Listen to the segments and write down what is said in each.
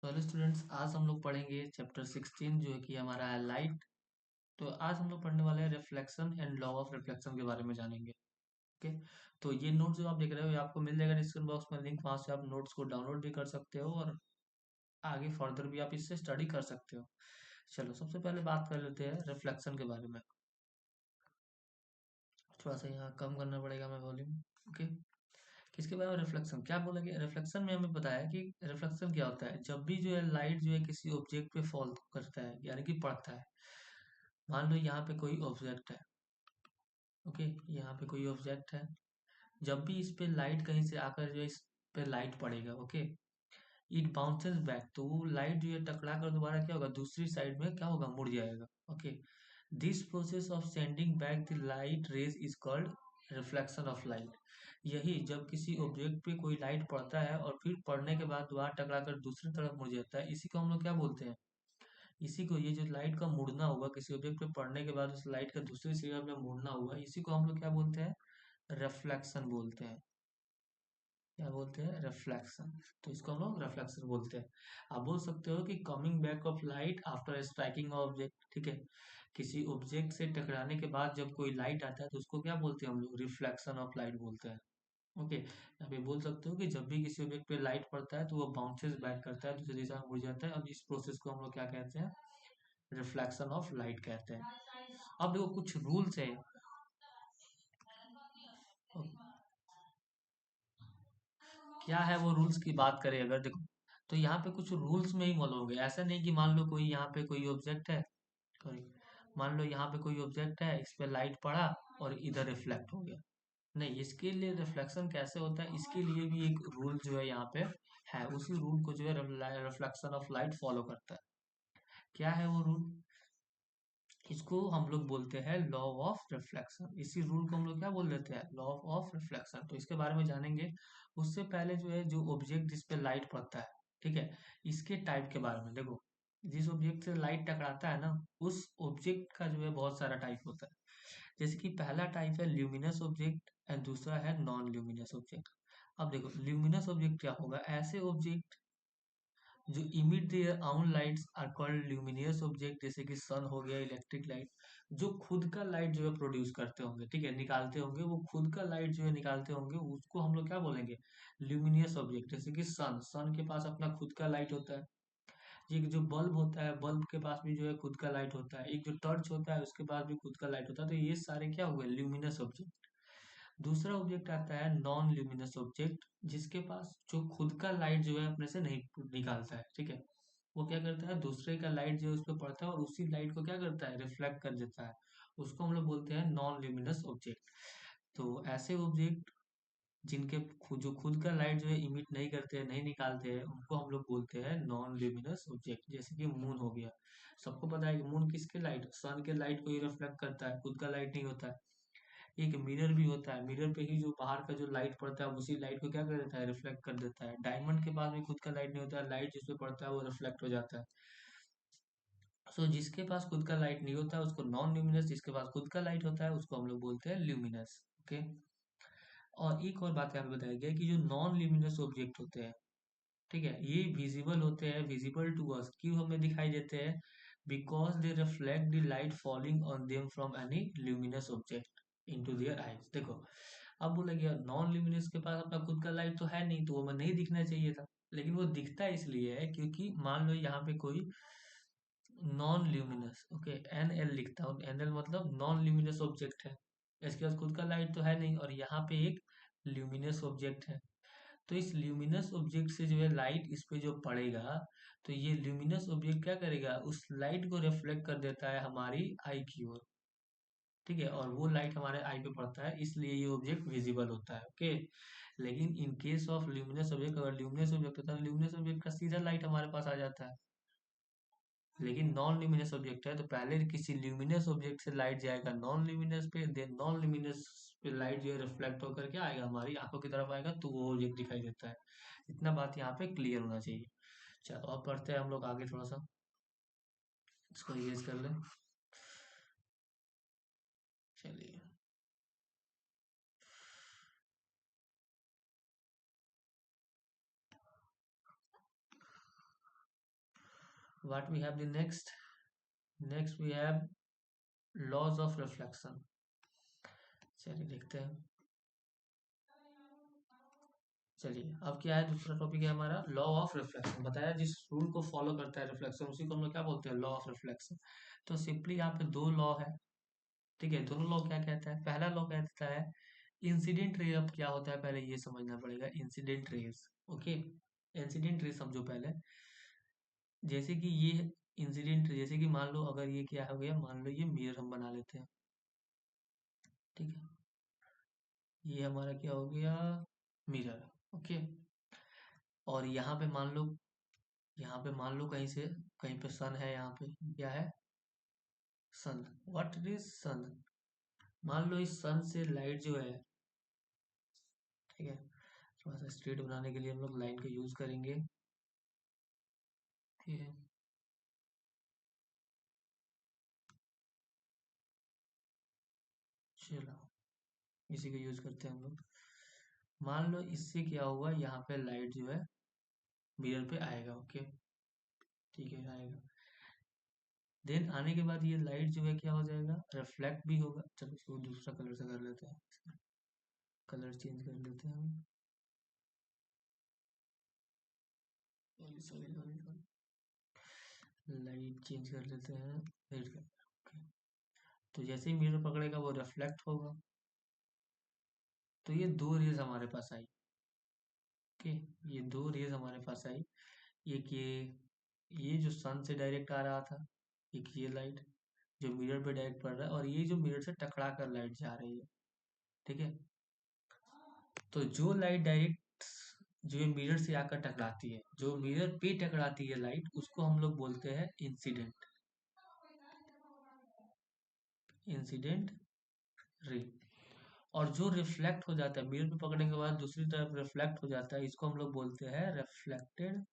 तो hello students, आज हम लोग पढ़ेंगे चैप्टर 16 जो है कि हमारा है लाइट। तो आज हम लोग पढ़ने वाले हैं reflection and law of reflection के बारे में जानेंगे। ओके। तो ये नोट्स जो आप देख रहे हो ये आपको मिल जाएगा डिस्क्रिप्शन बॉक्स में लिंक, वहां से आप नोट्स को डाउनलोड भी कर सकते हो और आगे फर्दर भी आप इससे स्टडी कर सकते हो। चलो सबसे पहले बात कर लेते हैं रिफ्लेक्शन के बारे में। थोड़ा सा यहाँ कम करना पड़ेगा मैं वॉल्यूम। ओके। किसके बारे में रिफ्लेक्शन क्या बोलेंगे? रिफ्लेक्शन में हमें बताया कि रिफ्लेक्शन क्या होता है। जब भी जो है लाइट जो है किसी ऑब्जेक्ट पे फॉल करता है यानी कि पड़ता है। मान लो यहाँ पे कोई ऑब्जेक्ट है। ओके। यहाँ पे कोई ऑब्जेक्ट है। जब भी इस पे लाइट कहीं से आकर जो है इस पे लाइट पड़ेगा। ओके। इट बाउंसेस बैक, तो वो लाइट जो है टकरा कर दोबारा क्या होगा, दूसरी साइड में क्या होगा, मुड़ जाएगा। Okay. This process of sending back the light rays is called reflection of light. यही जब किसी ऑब्जेक्ट पे कोई लाइट पड़ता है और फिर पड़ने के बाद दोबारा टकरा कर दूसरी तरफ मुड़ जाता है, इसी को हम लोग क्या बोलते हैं? इसी को, ये जो लाइट का मुड़ना हुआ किसी ऑब्जेक्ट पे पड़ने के बाद उस लाइट का दूसरी जगह पे मुड़ना हुआ, इसी को हम लोग क्या बोलते हैं? रिफ्लेक्शन बोलते हैं। क्या बोलते हैं? रिफ्लेक्शन। तो इसको हम लोग रिफ्लेक्शन बोलते हैं। आप बोल सकते हो कि coming back of light after striking object. ठीक है। किसी ऑब्जेक्ट से टकराने के बाद जब कोई लाइट आता है तो उसको क्या बोलते हैं हम लोग? रिफ्लेक्शन ऑफ लाइट बोलते हैं। ओके। यहाँ पे बोल सकते हो कि जब भी किसी ऑब्जेक्ट पे लाइट पड़ता है तो वो बाउंसेस बैक करता है, दूसरी दिशा में मुड़ जाता है, और इस प्रोसेस को हम लोग क्या कहते हैं? रिफ्लेक्शन ऑफ लाइट कहते हैं। अब देखो कुछ रूल्स है। क्या है वो रूल्स की बात करें अगर, देखो तो यहाँ पे कुछ रूल्स में ही फॉलो हो गया। ऐसा नहीं कि मान लो कोई यहाँ पे कोई ऑब्जेक्ट है, सॉरी, मान लो यहाँ पे कोई ऑब्जेक्ट है, इस पे लाइट पड़ा और इधर रिफ्लेक्ट हो गया। नहीं, इसके लिए रिफ्लेक्शन कैसे होता है इसके लिए भी एक रूल जो है यहाँ पे है। उसी रूल को जो है रिफ्लेक्शन ऑफ लाइट फॉलो करता है। क्या है वो रूल? इसको हम लोग बोलते हैं लॉ ऑफ रिफ्लेक्शन। इसी रूल को हम लोग क्या बोल देते हैं? Law of reflection. तो इसके बारे में जानेंगे। उससे पहले जो है जो ऑब्जेक्ट जिस पे लाइट पड़ता है, ठीक है, इसके टाइप के बारे में देखो। जिस ऑब्जेक्ट से लाइट टकराता है ना, उस ऑब्जेक्ट का जो है बहुत सारा टाइप होता है। जैसे कि पहला टाइप है ल्यूमिनस ऑब्जेक्ट एंड दूसरा है नॉन ल्यूमिनस ऑब्जेक्ट। अब देखो ल्यूमिनस ऑब्जेक्ट क्या होगा, ऐसे ऑब्जेक्ट जो emit their own lights are called luminous object, जैसे कि सन हो गया, इलेक्ट्रिक लाइट, जो खुद का लाइट जो है प्रोड्यूस करते होंगे, ठीक है, निकालते होंगे, वो खुद का लाइट जो है निकालते होंगे, उसको हम लोग क्या बोलेंगे? Luminous object. जैसे कि सन, सन के पास अपना खुद का लाइट होता है। एक जो बल्ब होता है, बल्ब के पास भी जो है खुद का लाइट होता है। एक जो टर्च होता है उसके पास भी खुद का लाइट होता है। तो ये सारे क्या हुए? Luminous object. दूसरा ऑब्जेक्ट आता है नॉन ल्यूमिनस ऑब्जेक्ट, जिसके पास जो खुद का लाइट जो है अपने से नहीं निकालता है, ठीक है। वो क्या करता है, दूसरे का लाइट जो है उस पर पड़ता है और उसी लाइट को क्या करता है? रिफ्लेक्ट कर देता है। उसको हम लोग बोलते हैं नॉन ल्यूमिनस ऑब्जेक्ट। तो ऐसे ऑब्जेक्ट जिनके जो खुद का लाइट जो है इमिट नहीं करते हैं, नहीं निकालते हैं, उनको हम लोग बोलते हैं नॉन ल्यूमिनस ऑब्जेक्ट। जैसे कि मून हो गया। सबको पता है कि मून किसके लाइट, सन के लाइट को ही रिफ्लेक्ट करता है, खुद का लाइट नहीं होता है। एक मिरर भी होता है, मिरर पे ही जो बाहर का जो लाइट पड़ता है उसी लाइट को क्या कर देता है? रिफ्लेक्ट कर देता है। डायमंड के पास भी खुद का लाइट नहीं होता है, लाइट जिसपे पड़ता है वो रिफ्लेक्ट हो जाता है। सो जिसके पास खुद का लाइट नहीं होता है उसको नॉन ल्यूमिनस, जिसके पास खुद का लाइट होता है उसको हम लोग बोलते हैं ल्यूमिनस। ओके। और एक और बात यहाँ पे बताया गया है कि जो नॉन ल्यूमिनस ऑब्जेक्ट होते हैं, ठीक है, ये विजिबल होते हैं, विजिबल टू अस, क्यों हमें दिखाई देते हैं? Because they reflect the light falling on them from any luminous object into their eyes. देखो, अब बोला गया नॉन ल्यूमिनस के पास अपना खुद का लाइट तो है नहीं, तो वो हमें नहीं दिखना चाहिए था। लेकिन वो दिखता इसलिए है क्योंकि मान लो यहाँ पे कोई non luminous, okay, N L लिखता हूँ, एन एल मतलब नॉन ल्यूमिनस ऑब्जेक्ट है। इसके पास खुद का लाइट तो है नहीं और यहाँ पे एक ल्यूमिनस ऑब्जेक्ट है। तो इस ल्यूमिनस ऑब्जेक्ट से जो है लाइट इस पे जो पड़ेगा, तो ये ल्यूमिनस ऑब्जेक्ट क्या करेगा, उस लाइट को रिफ्लेक्ट कर देता है हमारी आई की ओर, ठीक है, और वो लाइट हमारे आई पे पड़ता है, इसलिए ये ऑब्जेक्ट विजिबल होता है। ओके। लेकिन in case of luminous object, अगर ल्यूमिनस ऑब्जेक्ट होता है, ल्यूमिनस ऑब्जेक्ट का सीधा लाइट हमारे पास आ जाता है। लेकिन नॉन ल्यूमिनस ऑब्जेक्ट है तो पहले किसी ल्यूमिनस ऑब्जेक्ट से लाइट जाएगा नॉन ल्यूमिनस पे, देन नॉन ल्यूमिनस पे लाइट जो है रिफ्लेक्ट होकर के आएगा हमारी आंखों की तरफ आएगा, तो वो ऑब्जेक्ट दिखाई देता है। इतना बात यहाँ पे क्लियर होना चाहिए। चलो अब पढ़ते हैं हम लोग आगे थोड़ा सा, इसको इरेज कर लें। चलिए। What we have the next we have laws of reflection. चलिए देखते हैं। चलिए अब क्या है, दूसरा टॉपिक है हमारा लॉ ऑफ रिफ्लेक्शन। बताया जिस रूल को फॉलो करता है रिफ्लेक्शन उसी को हम लोग क्या बोलते हैं, लॉ ऑफ रिफ्लेक्शन। तो सिंपली यहाँ पे दो लॉ है, ठीक है। दोनों लॉ क्या कहता है, पहला लॉ कहता है इंसिडेंट रे। अब क्या होता है पहले ये समझना पड़ेगा, incident raise. Okay, incident ray समझो पहले। जैसे कि ये इंसिडेंट, जैसे कि मान लो अगर ये क्या हो गया, मान लो ये मिरर हम बना लेते हैं, ठीक है। ये हमारा क्या हो गया, मिरर। ओके, और यहाँ पे मान लो कहीं से, कहीं पे सन है, यहाँ पे क्या है, सन। व्हाट इज सन। मान लो इस सन से लाइट जो है, ठीक है, थोड़ा सा स्ट्रेट बनाने के लिए हम लोग लाइन का यूज करेंगे, ठीक है। चलो इसी का यूज करते हैं हम लोग। मान लो इससे क्या हुआ, यहाँ पे लाइट जो है मिरर पे आएगा। ओके, ठीक है, आएगा। देन आने के बाद ये लाइट जो है क्या हो जाएगा, रिफ्लेक्ट भी होगा। चलो इसको दूसरा कलर से कर लेते हैं, कलर चेंज कर लेते हैं हम। Sorry sorry sorry sorry, light change कर लेते हैं, रेड कलर। ओके, तो जैसे ही मिरर पकड़ेगा वो रिफ्लेक्ट होगा। तो ये दो रेज हमारे पास आई। ओके, ये दो रेज हमारे पास आई। एक ये जो सन से डायरेक्ट आ रहा था, एक ये लाइट जो मिरर पे डायरेक्ट पड़ रहा है, और ये जो मिरर से टकरा कर लाइट जा रही है, ठीक है। तो जो लाइट डायरेक्ट, जो मिरर से आकर टकराती है, जो मिरर पे टकराती है लाइट, उसको हम लोग बोलते हैं इंसिडेंट, इंसिडेंट रे। और जो रिफ्लेक्ट हो जाता है मिरर पे पकड़ने के बाद दूसरी तरफ रिफ्लेक्ट हो जाता है, इसको हम लोग बोलते हैं रिफ्लेक्टेड,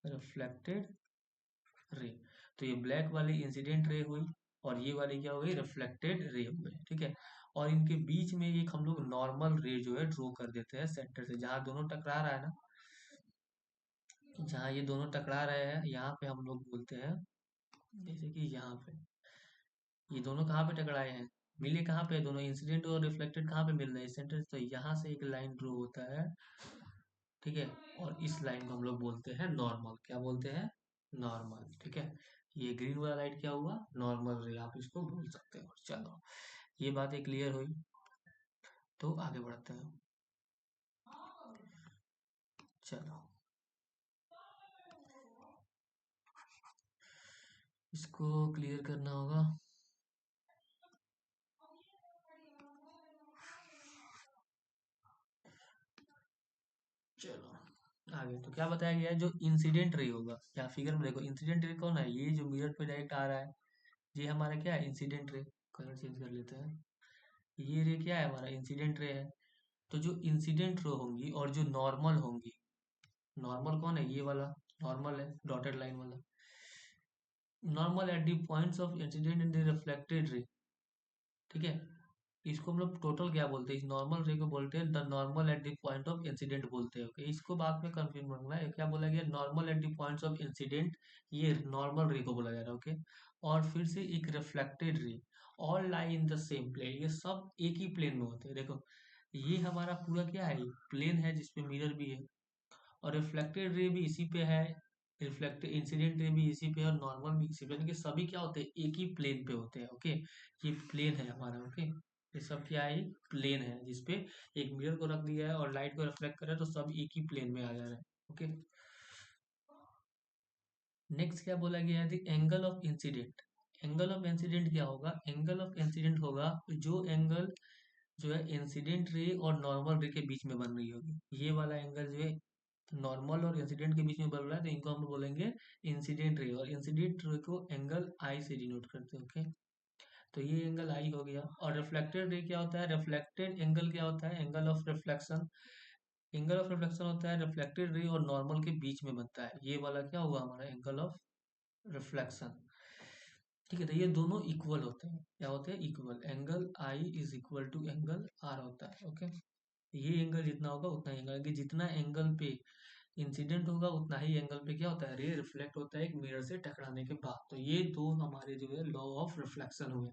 रिफ्लेक्टेड रे। तो ये ब्लैक वाली इंसिडेंट रे हुई, और ये वाली क्या हो गई, रिफ्लेक्टेड रे हो गई, ठीक है। और इनके बीच में एक हम लोग नॉर्मल रे जो है ड्रॉ कर देते हैं सेंटर से, जहां दोनों टकरा रहा है ना, जहां ये दोनों टकरा रहे हैं, यहाँ पे हम लोग बोलते हैं, जैसे कि यहाँ पे ये दोनों कहाँ पे टकराए हैं, मिले कहाँ पे, दोनों इंसिडेंट और रिफ्लेक्टेड कहाँ पे मिल रहे हैं, सेंटर। तो यहाँ से एक लाइन ड्रॉ होता है, ठीक है। और इस लाइन को हम लोग बोलते हैं नॉर्मल। क्या बोलते हैं, नॉर्मल, ठीक है। ये ग्रीन वाला लाइट क्या हुआ, नॉर्मल रे, आप इसको बोल सकते हो। चलो ये बातें क्लियर हुई, तो आगे बढ़ते हैं। चलो इसको क्लियर करना होगा। चलो आगे तो क्या बताया गया है, जो इंसिडेंट रे होगा, या फिगर में देखो, इंसिडेंट रे कौन है, ये जो मिरर पे डायरेक्ट आ रहा है, ये हमारा क्या है, इंसिडेंट रे। कलर चेंज कर लेते हैं। ये रे क्या है, हमारा इंसिडेंट रे है। तो जो इंसिडेंट रो होंगी और जो नॉर्मल होंगी, नॉर्मल कौन है, ये वाला नॉर्मल है, डॉटेड लाइन वाला। Normal at the points of incident in the reflected ray, ठीक है। इसको हम लोग टोटल क्या बोलते हैं, इस नॉर्मल रे को बोलते हैं the normal at the point of incident बोलते हैं। ओके, इसको बाद में कंफ्यूज बनना है, क्या बोला गया, normal at the points of incident, ये नॉर्मल रे को बोला जा रहा है। ओके, और फिर से एक reflected ray, all lie in the same plane, ये सब एक ही प्लेन में होते हैं। देखो ये हमारा पूरा क्या है, प्लेन है जिसपे मिरर भी है, और रिफ्लेक्टेड रे भी इसी पे है, रिफ्लेक्टेड इंसिडेंट रे भी इसी पे है, और नॉर्मल भी इसी पे, यानी कि सभी क्या होते हैं, एक ही प्लेन पे होते हैं। ओके, ये प्लेन है हमारा। ओके, ये सब क्या है, प्लेन है जिसपे एक मिरर को रख दिया है और लाइट को रिफ्लेक्ट कर रहा है, तो सब एक ही प्लेन में आ जा रहा है। ओके, नेक्स्ट क्या बोला गया है, the angle of incident. Angle of incident क्या होगा, एंगल ऑफ इंसिडेंट होगा जो एंगल जो है इंसिडेंट रे और नॉर्मल रे के बीच में बन रही होगी। ये वाला एंगल जो है नॉर्मल और इंसिडेंट के बीच में बन रहा है, तो इनको हम बोलेंगे इंसिडेंट रे, और इंसिडेंट रे को एंगल आई से डिनोट करते हैं। ओके, तो ये एंगल आई हो गया। और रिफ्लेक्टेड रे क्या होता है, रिफ्लेक्टेड एंगल क्या होता है, angle of reflection. Angle of reflection होता है रिफ्लेक्टेड रे और नॉर्मल के बीच में बनता है, ये वाला क्या हुआ हमारा, एंगल ऑफ रिफ्लेक्शन, ठीक है। तो ये दोनों इक्वल होते हैं, क्या होते हैं, equal. Angle i is equal to angle r होता है। ओके, ये एंगल जितना होगा उतना एंगल, कि जितना एंगल पे इंसिडेंट होगा उतना ही एंगल पे क्या होता है, रे रिफ्लेक्ट होता है एक मिरर से टकराने के बाद। तो ये दो हमारे जो है लॉ ऑफ रिफ्लेक्शन हुए।